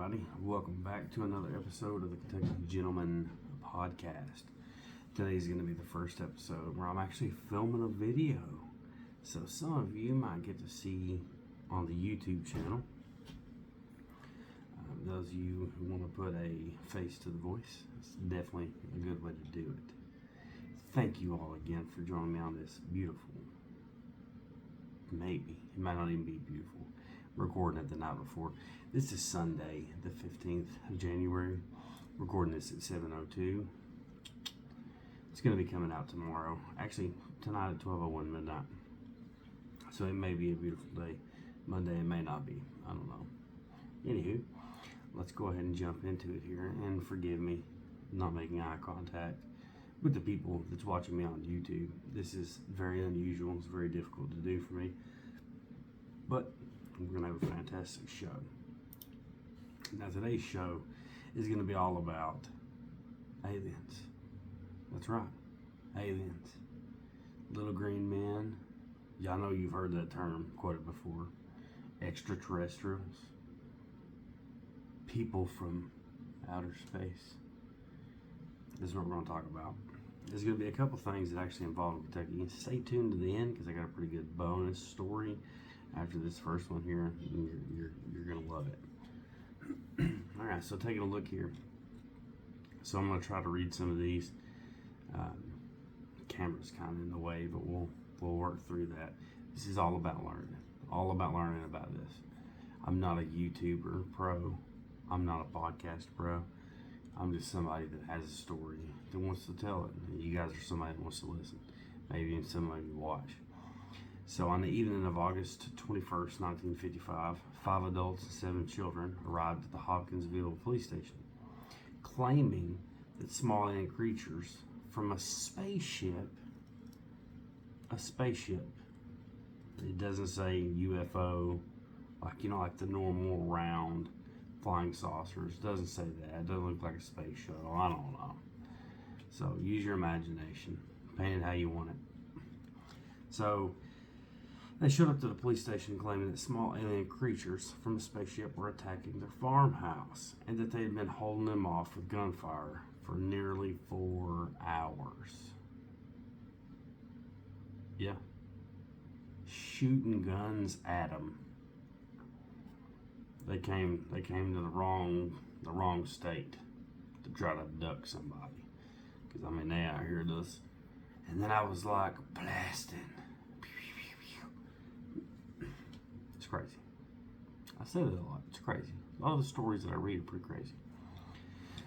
everybody. Welcome back to another episode of the Kentucky Gentleman Podcast. Today's going to be the first episode where I'm actually filming a video. So some of you might get to see on the YouTube channel. Those of you who want to put a face to the voice, it's definitely a good way to do it. Thank you all again for joining me on this beautiful, maybe, it might not even be beautiful, recording it the night before. This is Sunday, the 15th of January. Recording this at 7:02. It's going to be coming out tomorrow. Actually, tonight at 12:01 midnight. So it may be a beautiful day. Monday it may not be. I don't know. Anywho, let's go ahead and jump into it here. And forgive me not making eye contact with the people that's watching me on YouTube. This is very unusual. It's very difficult to do for me. But we're going to have a fantastic show. Now today's show is going to be all about aliens. That's right, aliens. Little green men. Y'all know you've heard that term quoted before. Extraterrestrials. People from outer space. This is what we're going to talk about. There's going to be a couple things that actually involve Kentucky. Stay tuned to the end because I got a pretty good bonus story after this first one here. You're going to love it. Alright, so taking a look here. So I'm going to try to read some of these. Camera's kind of in the way, but we'll work through that. This is all about learning. All about learning about this. I'm not a YouTuber pro. I'm not a podcast pro. I'm just somebody that has a story that wants to tell it. You guys are somebody that wants to listen. Maybe even somebody to watch. So on the evening of August 21st, 1955, 5 adults and 7 children arrived at the Hopkinsville police station, claiming that small alien creatures from a spaceship, it doesn't say UFO, like the normal round flying saucers, it doesn't say that, it doesn't look like a space shuttle, I don't know. So use your imagination, paint it how you want it. So they showed up to the police station claiming that small alien creatures from a spaceship were attacking their farmhouse and that they had been holding them off with gunfire for nearly 4 hours. Yeah. Shooting guns at them. They came to the wrong state to try to abduct somebody. Because, they out here does. And then I was like, blasting. It's crazy. I said it a lot. It's crazy. A lot of the stories that I read are pretty crazy.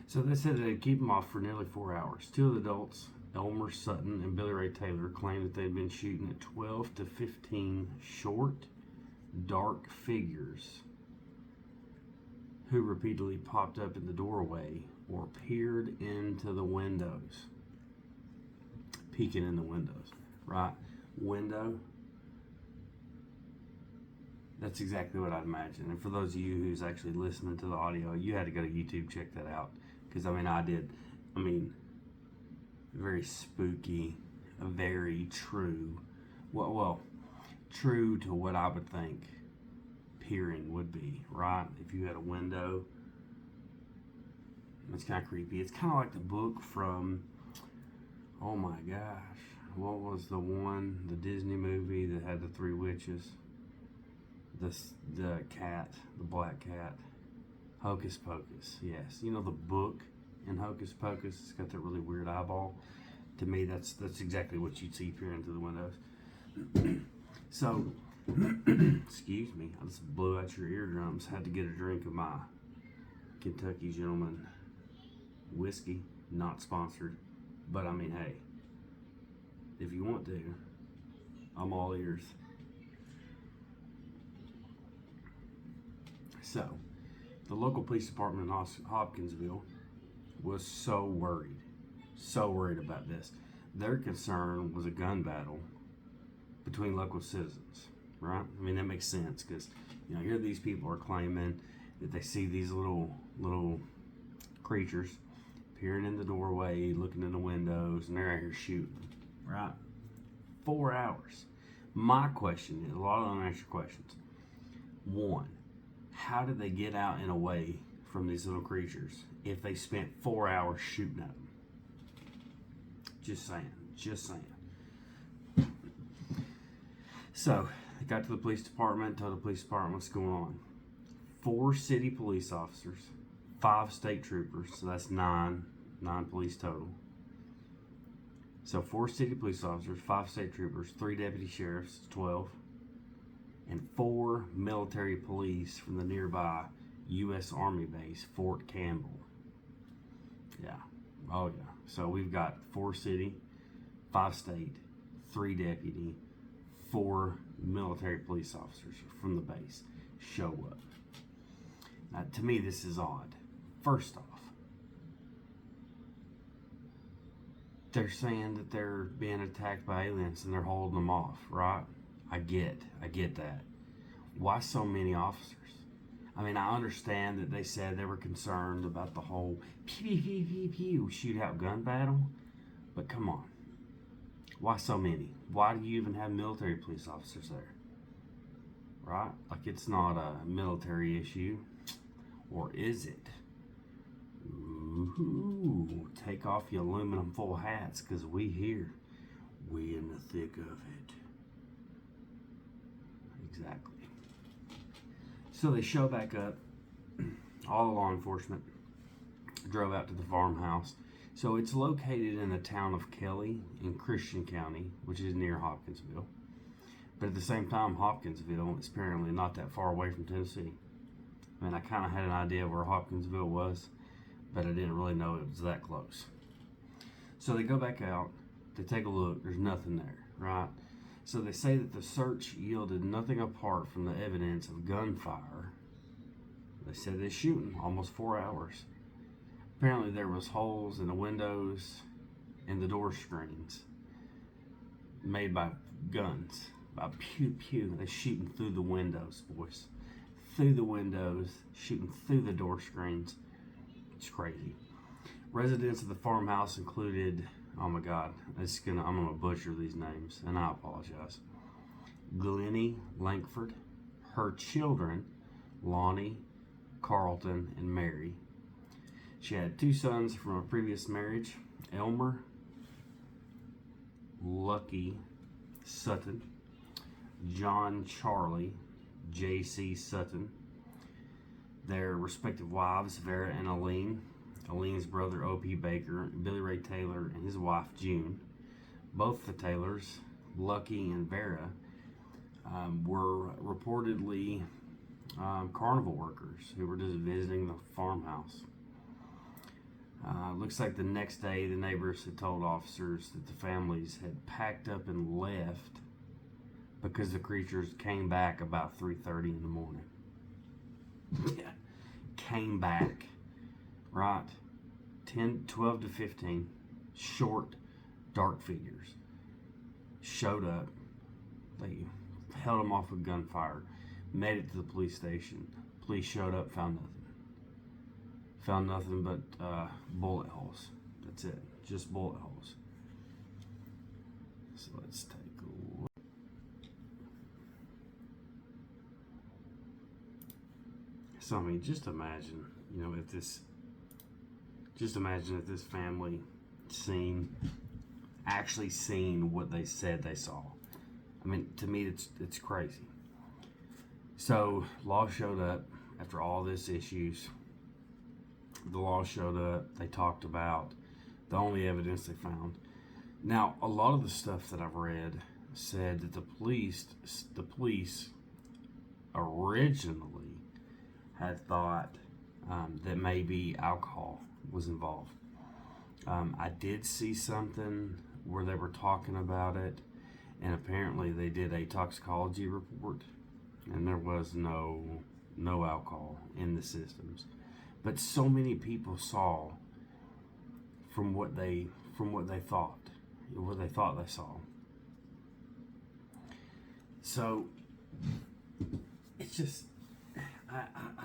So they said they'd keep them off for nearly 4 hours. 2 of the adults, Elmer Sutton and Billy Ray Taylor, claimed that they'd been shooting at 12 to 15 short, dark figures who repeatedly popped up in the doorway or peered into the windows. Peeking in the windows, right? Window. That's exactly what I'd imagine. And for those of you who's actually listening to the audio, you had to go to YouTube, check that out. Because, I did. Very spooky, very true. Well, true to what I would think peering would be, right? If you had a window, it's kind of creepy. It's kind of like the book from, oh my gosh, what was the Disney movie that had the 3 witches? The cat, the black cat, Hocus Pocus. Yes, the book in Hocus Pocus. It's got that really weird eyeball. To me, that's exactly what you'd see peering through the windows. So, excuse me, I just blew out your eardrums. Had to get a drink of my Kentucky Gentleman whiskey. Not sponsored, but hey, if you want to, I'm all ears. So, the local police department in Hopkinsville was so worried about this. Their concern was a gun battle between local citizens, right? That makes sense because, here these people are claiming that they see these little creatures peering in the doorway, looking in the windows, and they're out here shooting, right? 4 hours. My question is, a lot of unanswered questions. 1, how did they get out and away from these little creatures if they spent 4 hours shooting at them. Just saying. So they got to the police department, told the police department what's going on. 4 city police officers, 5 state troopers, so that's 9 police total. So 4 city police officers, 5 state troopers, 3 deputy sheriffs, 12, and 4 military police from the nearby U.S. Army base, Fort Campbell. Yeah, oh yeah. So we've got 4 city, 5 state, 3 deputy, 4 military police officers from the base show up. Now, to me, this is odd. First off, they're saying that they're being attacked by aliens and they're holding them off, right? I get that. Why so many officers? I mean, I understand that they said they were concerned about the whole pew, pew, pew, pew, shootout gun battle, but come on. Why so many? Why do you even have military police officers there? Right? Like, it's not a military issue. Or is it? Ooh, take off your aluminum foil hats, because we here. We in the thick of it. Exactly. So they show back up. All the law enforcement drove out to the farmhouse. So it's located in the town of Kelly in Christian County, which is near Hopkinsville. But at the same time, Hopkinsville is apparently not that far away from Tennessee. I mean, I kind of had an idea of where Hopkinsville was, but I didn't really know it was that close. So they go back out, they take a look, there's nothing there, right? So they say that the search yielded nothing apart from the evidence of gunfire. They said they're shooting almost 4 hours. Apparently there was holes in the windows and the door screens made by guns, by pew pew. They're shooting through the windows, boys. Through the windows, shooting through the door screens. It's crazy. Residents of the farmhouse included, oh my God, I'm gonna butcher these names, and I apologize. Glennie Lankford, her children, Lonnie, Carlton, and Mary. She had 2 sons from a previous marriage, Elmer Lucky Sutton, John Charlie J.C. Sutton, their respective wives, Vera and Aline, Aline's brother, O.P. Baker, Billy Ray Taylor, and his wife, June. Both the Taylors, Lucky and Vera, were reportedly carnival workers who were just visiting the farmhouse. Looks like the next day, the neighbors had told officers that the families had packed up and left because the creatures came back about 3:30 in the morning. Yeah, came back, right? 12 to 15 short, dark figures showed up. They held them off with gunfire, made it to the police station. Police showed up, found nothing. Found nothing but bullet holes. That's it, just bullet holes. So let's take a look. So I mean, just imagine if this family actually seen what they said they saw. I mean, to me, it's crazy. So law showed up after all this issues. The law showed up. They talked about the only evidence they found. Now, a lot of the stuff that I've read said that the police originally had thought that maybe alcohol was involved. I did see something where they were talking about it, and apparently they did a toxicology report, and there was no alcohol in the systems. But so many people saw from what they thought they saw. So it's just I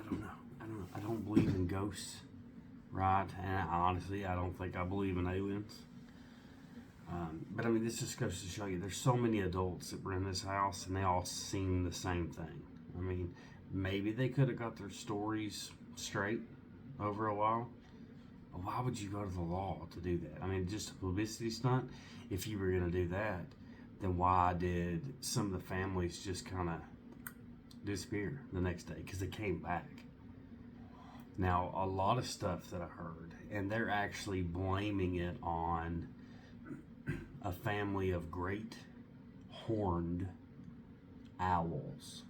don't know. I don't believe in ghosts, right? And honestly, I don't think I believe in aliens. But I mean, this just goes to show you there's so many adults that were in this house and they all seen the same thing. I mean, maybe they could have got their stories straight, over a while. Why would you go to the law to do that? I mean, just a publicity stunt. If you were going to do that, then why did some of the families just kind of disappear the next day? Because they came back. Now, a lot of stuff that I heard, and they're actually blaming it on a family of great horned owls.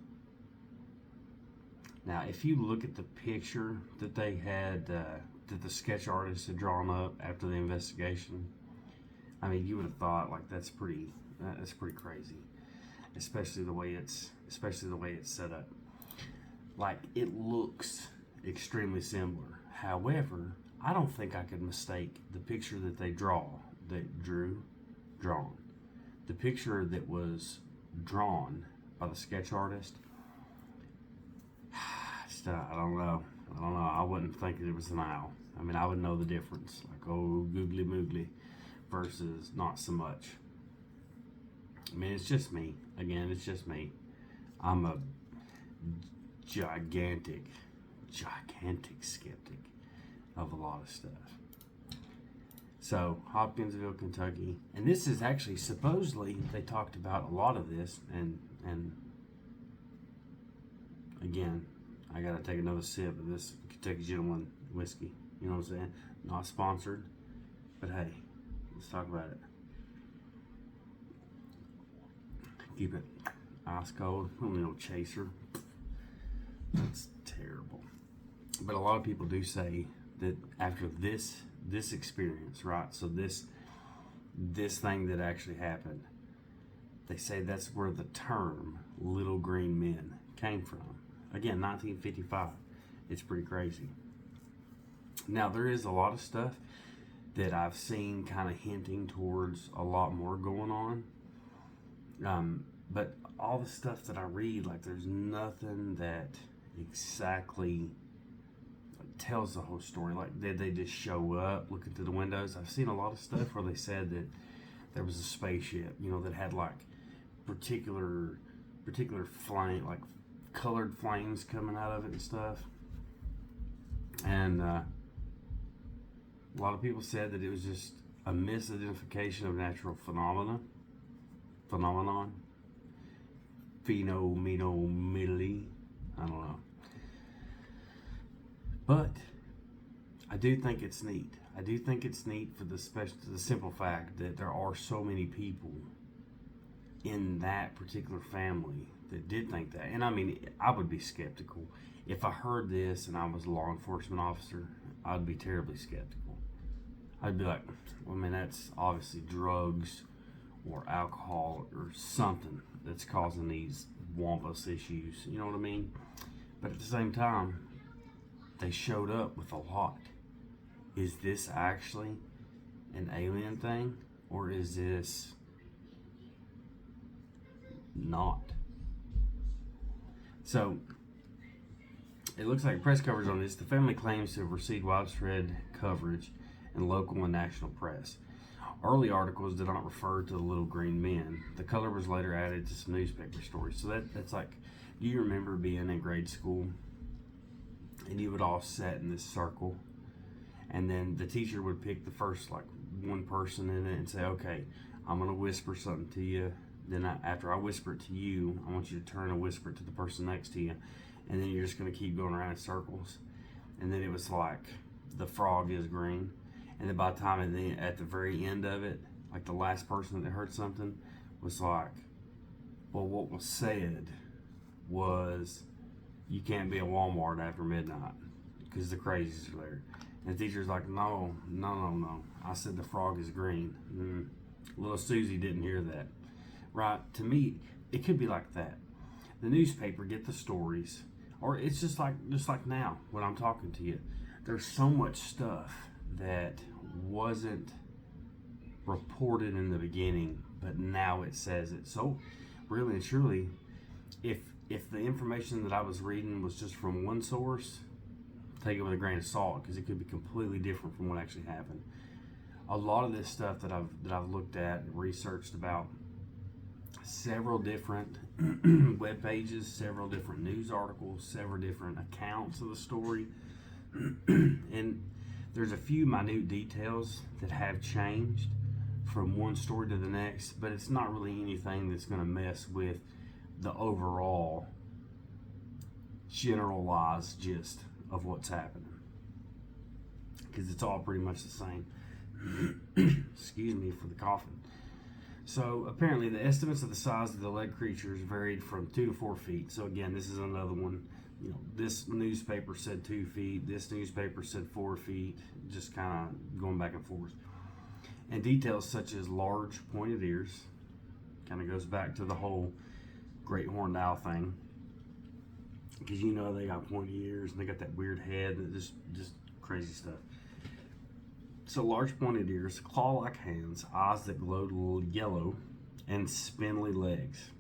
Now, if you look at the picture that they had, that the sketch artist had drawn up after the investigation, I mean, you would have thought like that's pretty crazy, especially the way it's set up. Like, it looks extremely similar. However, I don't think I could mistake the picture that they drawn, the picture that was drawn by the sketch artist. I don't know. I wouldn't think it was an owl. I mean, I would know the difference. Like, oh, googly moogly versus not so much. I mean, it's just me. Again, it's just me. I'm a gigantic skeptic of a lot of stuff. So, Hopkinsville, Kentucky. And this is actually, supposedly, they talked about a lot of this. And again, I got to take another sip of this Kentucky Gentleman whiskey. You know what I'm saying? Not sponsored. But hey, let's talk about it. Keep it ice cold. Only no chaser. That's terrible. But a lot of people do say that after this experience, right? So this thing that actually happened, they say that's where the term "little green men" came from. Again, 1955. It's pretty crazy. Now, there is a lot of stuff that I've seen kind of hinting towards a lot more going on. But all the stuff that I read, like, there's nothing that exactly tells the whole story. Like, did they just show up looking through the windows? I've seen a lot of stuff where they said that there was a spaceship, that had like particular flame, like colored flames coming out of it and stuff. And a lot of people said that it was just a misidentification of natural phenomenon. Phenomenally, I don't know. But I do think it's neat. I do think it's neat for the simple fact that there are so many people in that particular family that did think that. And I mean, I would be skeptical. If I heard this and I was a law enforcement officer, I'd be terribly skeptical. I'd be like, well, man, that's obviously drugs or alcohol or something that's causing these wampus issues. You know what I mean? But at the same time, they showed up with a lot. Is this actually an alien thing, or is this not? So, it looks like press coverage on this. The family claims to have received widespread coverage in local and national press. Early articles did not refer to the little green men. The color was later added to some newspaper stories. So that's like, do you remember being in grade school and you would all sit in this circle, and then the teacher would pick the first like one person in it and say, okay, I'm going to whisper something to you. Then after I whisper it to you, I want you to turn and whisper it to the person next to you. And then you're just going to keep going around in circles. And then it was like, the frog is green. And then by the time at the very end of it, like the last person that heard something was like, well, what was said was, you can't be at Walmart after midnight because the crazies are there. And the teacher's like, no. I said the frog is green. Little Susie didn't hear that. Right? To me, it could be like that. The newspaper get the stories, or it's just like now when I'm talking to you. There's so much stuff that wasn't reported in the beginning, but now it says it. So really and truly, if the information that I was reading was just from one source, take it with a grain of salt, because it could be completely different from what actually happened. A lot of this stuff that I've looked at and researched about, several different web pages, several different news articles, several different accounts of the story And there's a few minute details that have changed from one story to the next, but it's not really anything that's going to mess with the overall generalized gist of what's happening, because it's all pretty much the same. Excuse me for the coughing. So apparently the estimates of the size of the lead creatures varied from 2 to 4 feet. So again, this is another one. This newspaper said 2 feet, this newspaper said 4 feet, just kind of going back and forth. And details such as large pointed ears, kind of goes back to the whole great horned owl thing, because they got pointy ears and they got that weird head and just crazy stuff. So large pointed ears, claw-like hands, eyes that glowed yellow, and spindly legs.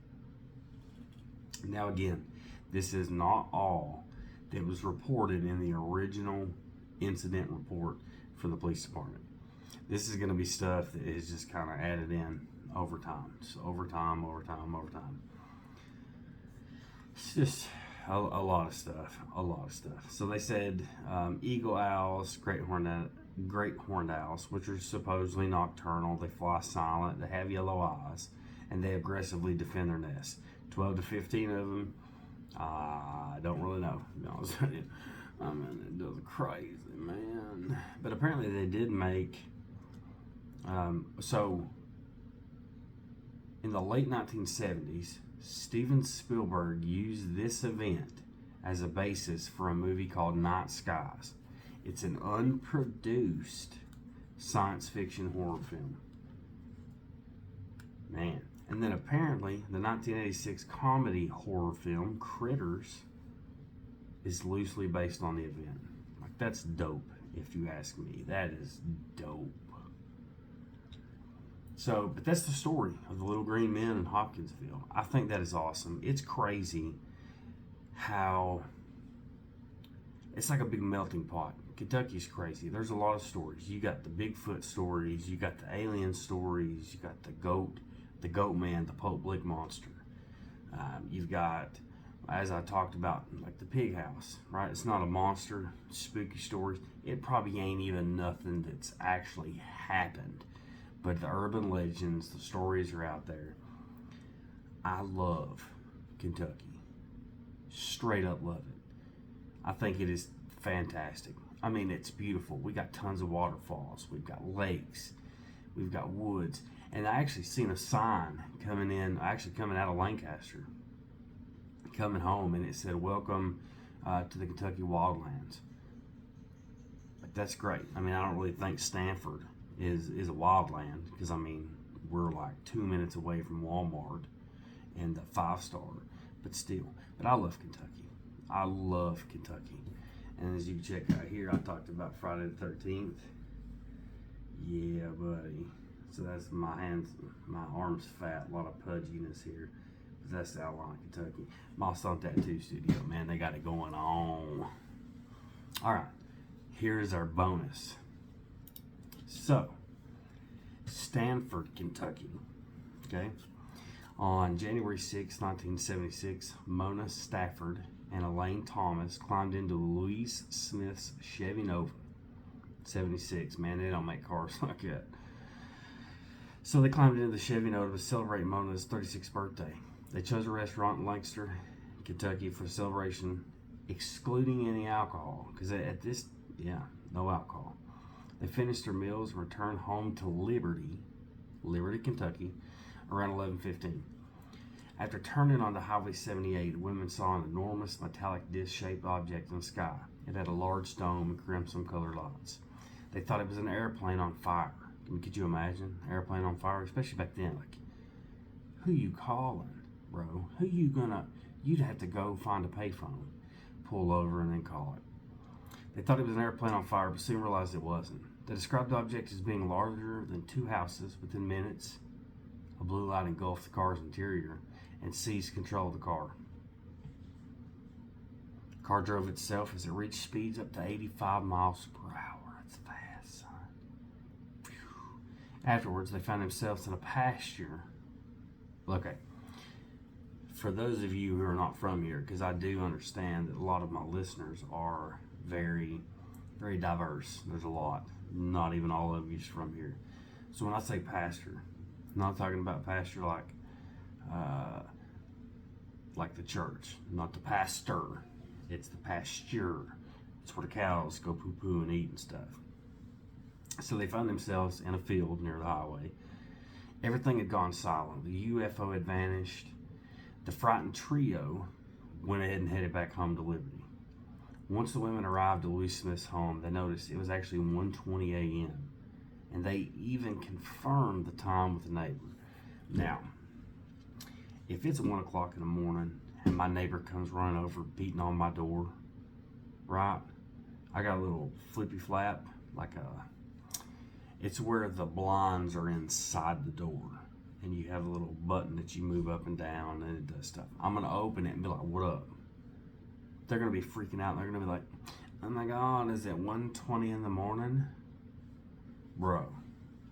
Now again, this is not all that was reported in the original incident report for the police department. This is going to be stuff that is just kind of added in over time. So over time. It's just a lot of stuff. So they said eagle owls, great horned owls, which are supposedly nocturnal. They fly silent, they have yellow eyes, and they aggressively defend their nests. 12 to 15 of them, I don't really know. It does crazy, man. But apparently they did make, so in the late 1970s, Steven Spielberg used this event as a basis for a movie called Night Skies. It's an unproduced science fiction horror film. Man. And then apparently the 1986 comedy horror film Critters is loosely based on the event. Like, that's dope, if you ask me. That is dope. So, but that's the story of the little green men in Hopkinsville. I think that is awesome. It's crazy how it's like a big melting pot. Kentucky's crazy. There's a lot of stories. You got the Bigfoot stories, you got the alien stories, you got the goat man, the Pope Blick monster. You've got, as I talked about, like the pig house, right? It's not a monster, spooky stories. It probably ain't even nothing that's actually happened. But the urban legends, the stories are out there. I love Kentucky. Straight up love it. I think it is fantastic. I mean, it's beautiful. We got tons of waterfalls. We've got lakes. We've got woods. And I actually seen a sign coming out of Lancaster, coming home, and it said, "Welcome to the Kentucky Wildlands." Like, that's great. I mean, I don't really think Stanford is a wildland, because I mean, we're like 2 minutes away from Walmart and the 5-star, but still. But I love Kentucky. I love Kentucky. And as you can check out here, I talked about Friday the 13th. Yeah, buddy. So that's my hands, my arms fat, a lot of pudginess here. But that's the outline of Kentucky. Milestone Tattoo Studio, man, they got it going on. All right, here's our bonus. So, Stanford, Kentucky, okay? On January 6, 1976, Mona Stafford and Elaine Thomas climbed into Louise Smith's Chevy Nova. 76, man, they don't make cars like that. So they climbed into the Chevy Nova to celebrate Mona's 36th birthday. They chose a restaurant in Lancaster, Kentucky for the celebration, excluding any alcohol, because no alcohol. They finished their meals and returned home to Liberty, Kentucky, around 11:15. After turning onto Highway 78, the women saw an enormous metallic disc-shaped object in the sky. It had a large dome and crimson-colored lights. They thought it was an airplane on fire. Could you imagine? Airplane on fire, especially back then. Like, who you calling, bro? You'd have to go find a payphone, pull over, and then call it. They thought it was an airplane on fire, but soon realized it wasn't. They described the object as being larger than 2 houses. Within minutes, a blue light engulfed the car's interior and seized control of the car. The car drove itself as it reached speeds up to 85 miles per hour. That's fast, son. Whew. Afterwards, they found themselves in a pasture. Okay, for those of you who are not from here, because I do understand that a lot of my listeners are very very diverse. There's a lot. Not even all of you's from here. So when I say pasture, I'm not talking about pasture like the church, not the pastor. It's the pasture. It's where the cows go poo-poo and eat and stuff. So they found themselves in a field near the highway. Everything had gone silent. The UFO had vanished. The frightened trio went ahead and headed back home to Liberty. Once the women arrived at Louise Smith's home, they noticed it was actually 1:20 a.m. And they even confirmed the time with the neighbor. Now, if it's 1 o'clock in the morning and my neighbor comes running over beating on my door, right? I got a little flippy flap, it's where the blinds are inside the door. And you have a little button that you move up and down and it does stuff. I'm going to open it and be like, what up? They're going to be freaking out. They're going to be like, oh my God, is it 1:20 in the morning? Bro,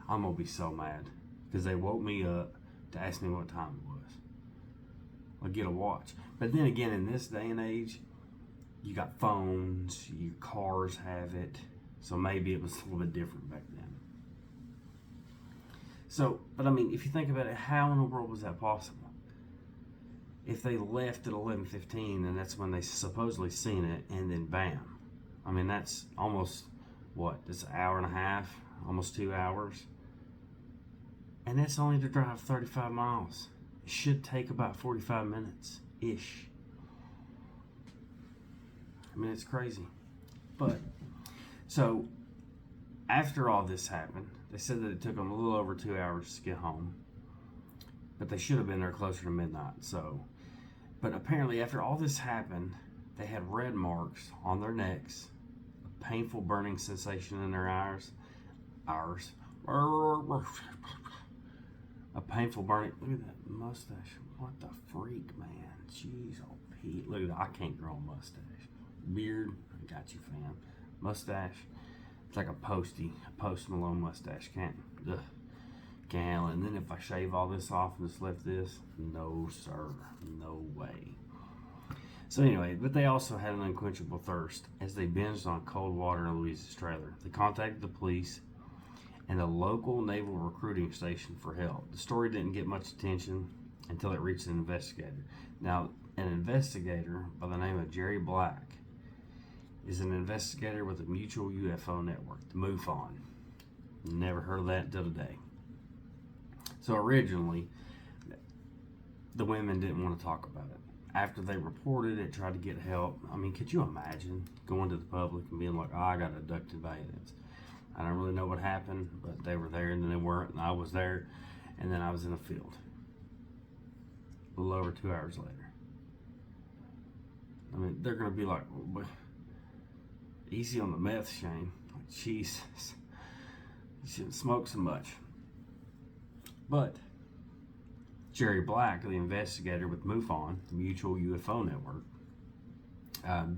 I'm going to be so mad because they woke me up to ask me what time it was. I'll get a watch. But then again, in this day and age, you got phones, your cars have it. So maybe it was a little bit different back then. So, but I mean, if you think about it, how in the world was that possible? If they left at 11:15 and that's when they supposedly seen it, and then bam. I mean, that's almost, that's an hour and a half, almost 2 hours. And that's only to drive 35 miles. It should take about 45 minutes-ish. I mean, it's crazy. But, so, after all this happened, they said that it took them a little over 2 hours to get home. But they should have been there closer to midnight, so. But apparently, after all this happened, they had red marks on their necks, a painful burning sensation in their eyes, a painful burning. Look at that mustache. What the freak, man? Jeez, oh Pete. Look at that. I can't grow a mustache. Beard, I got you, fam. Mustache, it's like a Post Malone mustache. Can't handle it. And then if I shave all this off and just left this, no sir, no way. So anyway, but they also had an unquenchable thirst as they binged on cold water in Louise's trailer. They contacted the police and a local naval recruiting station for help. The story didn't get much attention until it reached an investigator. Now, an investigator by the name of Jerry Black is an investigator with the Mutual UFO Network, the MUFON. Never heard of that until today. So originally, the women didn't want to talk about it. After they reported it, tried to get help. I mean, could you imagine going to the public and being like, oh, I got abducted by aliens? I don't really know what happened, but they were there and then they weren't, and I was there, and then I was in a field. A little over 2 hours later. I mean, they're going to be like, well, easy on the meth, Shane. Like, Jesus. You shouldn't smoke so much. But Jerry Black, the investigator with MUFON, the Mutual UFO Network,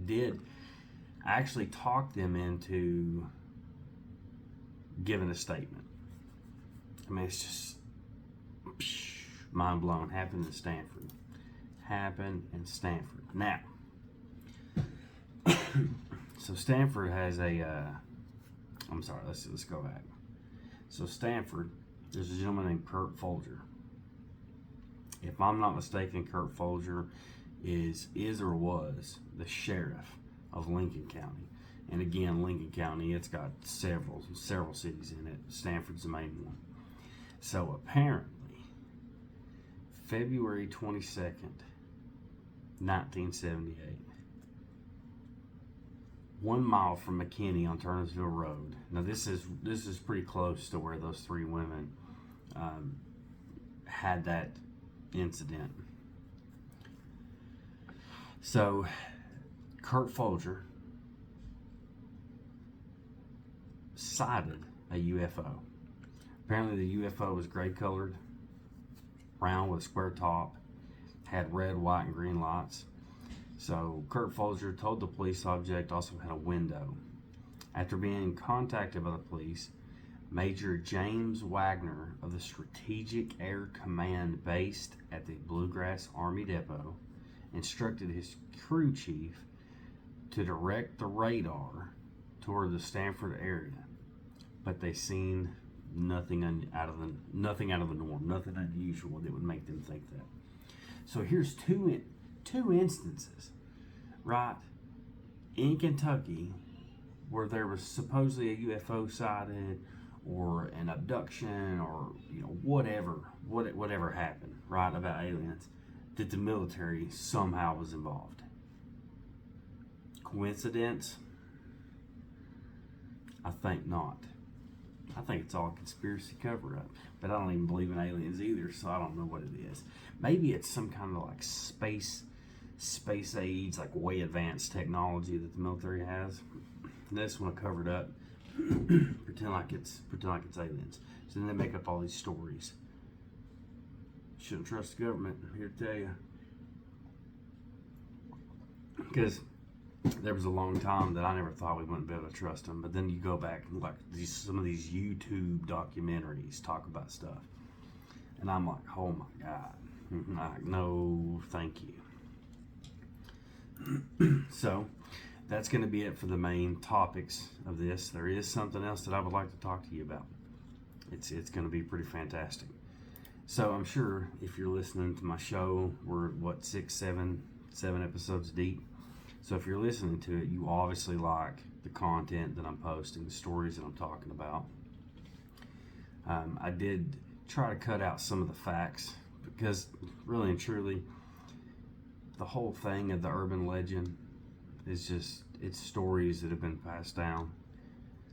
did actually talk them into giving a statement. I mean, it's just mind blowing. Happened in Stanford. Now, so Stanford has let's go back. So Stanford, there's a gentleman named Kurt Folger. If I'm not mistaken, Kurt Folger is or was the sheriff of Lincoln County. And again, Lincoln County, it's got several cities in it. Stanford's the main one. So apparently, February 22nd, 1978, 1 mile from McKinney on Turnersville Road. Now this is pretty close to where those three women had that incident. So Kurt Folger sighted a UFO. Apparently the UFO was gray colored, round with a square top, had red, white, and green lights. So Kurt Folger told the police the object also had a window. After being contacted by the police, Major James Wagner of the Strategic Air Command based at the Bluegrass Army Depot instructed his crew chief to direct the radar toward the Stanford area, but they seen nothing out of the norm, nothing unusual that would make them think that. So here's two instances, right, in Kentucky where there was supposedly a UFO sighted or an abduction or whatever happened, right, about aliens, that the military somehow was involved. Coincidence? I think not. I think it's all a conspiracy cover-up. But I don't even believe in aliens either, so I don't know what it is. Maybe it's some kind of like space age, like way advanced technology that the military has. And they just want to cover it up, pretend like it's aliens. So then they make up all these stories. Shouldn't trust the government, I'm here to tell you. Because there was a long time that I never thought we wouldn't be able to trust them. But then you go back and like some of these YouTube documentaries talk about stuff. And I'm like, oh my God. Like, no, thank you. So that's going to be it for the main topics of this. There is something else that I would like to talk to you about. It's going to be pretty fantastic. So I'm sure if you're listening to my show, we're seven episodes deep. So if you're listening to it, you obviously like the content that I'm posting, the stories that I'm talking about. I did try to cut out some of the facts because really and truly, the whole thing of the urban legend is it's stories that have been passed down.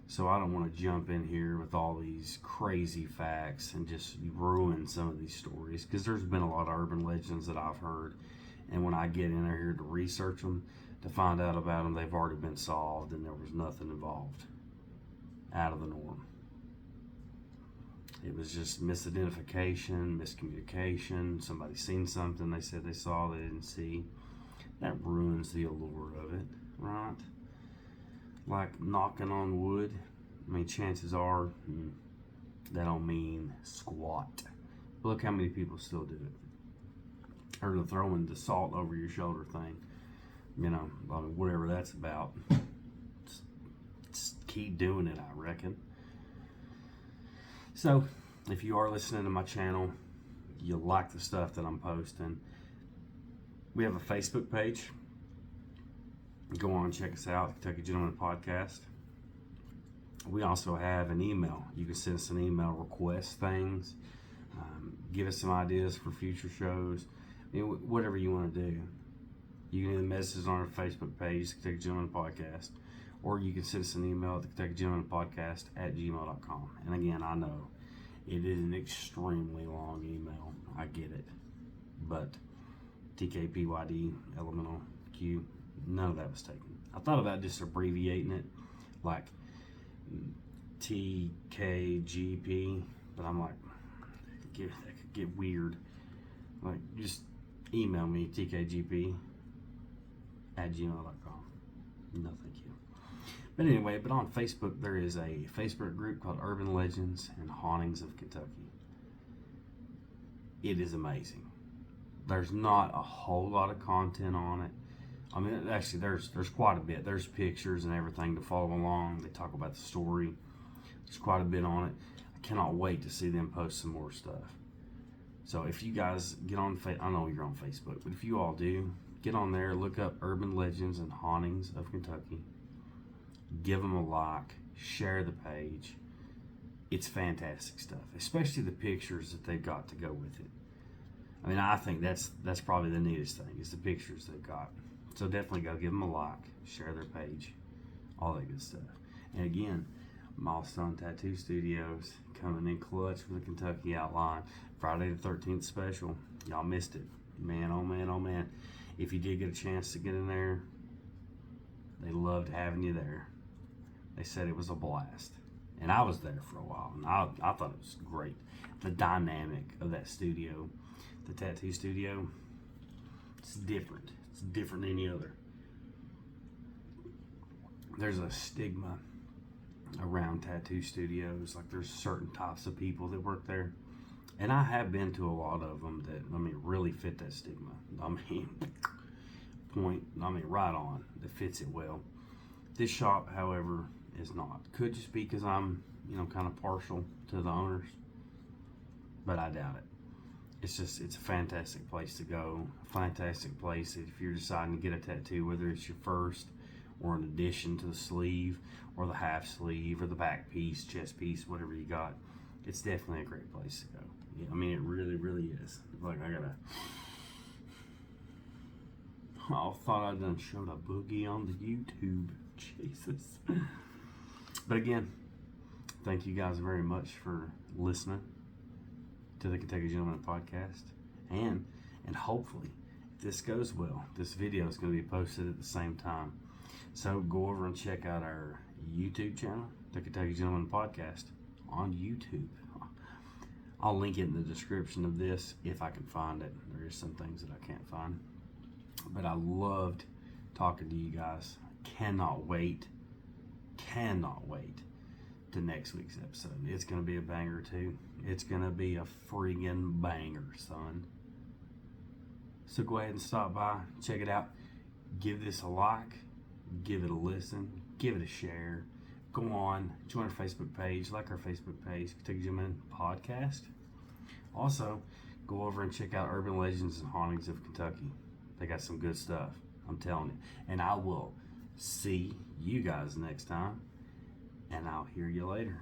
So I don't want to jump in here with all these crazy facts and just ruin some of these stories, because there's been a lot of urban legends that I've heard, and when I get in here to research them, to find out about them, they've already been solved and there was nothing involved out of the norm. It was just misidentification, miscommunication. Somebody seen something they said they saw, they didn't see. That ruins the allure of it, right? Like knocking on wood. I mean, chances are that don't mean squat. But look how many people still do it. Or the throwing the salt over your shoulder thing. I mean, whatever that's about. Just keep doing it, I reckon. So, if you are listening to my channel, you like the stuff that I'm posting, we have a Facebook page. Go on and check us out, Kentucky Gentleman Podcast. We also have an email. You can send us an email, request things, give us some ideas for future shows, whatever you want to do. You can message on our Facebook page, Kentucky Gentleman Podcast, or you can send us an email at the Kentucky Gentleman Podcast @gmail.com. And again, I know it is an extremely long email. I get it. But TKPYD, elemental Q, none of that was taken. I thought about just abbreviating it like TKGP, but I'm like, that could get weird. Like, just email me, tkgp@gmail.com. No, thank you. But anyway, on Facebook, there is a Facebook group called Urban Legends and Hauntings of Kentucky. It is amazing. There's not a whole lot of content on it. I mean, actually, there's quite a bit. There's pictures and everything to follow along. They talk about the story. There's quite a bit on it. I cannot wait to see them post some more stuff. So if you guys get on, I know you're on Facebook, but if you all do, get on there, look up Urban Legends and Hauntings of Kentucky. Give them a like, share the page. It's fantastic stuff, especially the pictures that they've got to go with it. I mean, I think that's probably the neatest thing, is the pictures they've got. So definitely go give them a like, share their page, all that good stuff. And again, Milestone Tattoo Studios coming in clutch with the Kentucky outline. Friday the 13th special. Y'all missed it. Man, oh man, oh man. If you did get a chance to get in there, they loved having you there. They said it was a blast. And I was there for a while, and I thought it was great. The dynamic of that studio, the tattoo studio, it's different. It's different than any other. There's a stigma around tattoo studios. Like, there's certain types of people that work there. And I have been to a lot of them that, really fit that stigma. right on. That fits it well. This shop, however, is not. Could just be because I'm, kind of partial to the owners, but I doubt it. It's a fantastic place to go. A fantastic place if you're deciding to get a tattoo, whether it's your first or an addition to the sleeve or the half sleeve or the back piece, chest piece, whatever you got. It's definitely a great place to go. Yeah, I mean, it really, really is. Like, I thought I'd done showed a boogie on the YouTube. Jesus. But again, thank you guys very much for listening to the Kentucky Gentleman Podcast. And hopefully, if this goes well, this video is going to be posted at the same time. So go over and check out our YouTube channel, the Kentucky Gentleman Podcast, on YouTube. I'll link it in the description of this if I can find it. There is some things that I can't find. But I loved talking to you guys. Cannot wait to next week's episode. It's going to be a banger too. It's going to be a friggin' banger, son. So go ahead and stop by, check it out. Give this a like, give it a listen, give it a share. Go on, join our Facebook page, like our Facebook page, Kentucky Gentleman Podcast. Also, go over and check out Urban Legends and Hauntings of Kentucky. They got some good stuff, I'm telling you. And I will see you guys next time, and I'll hear you later.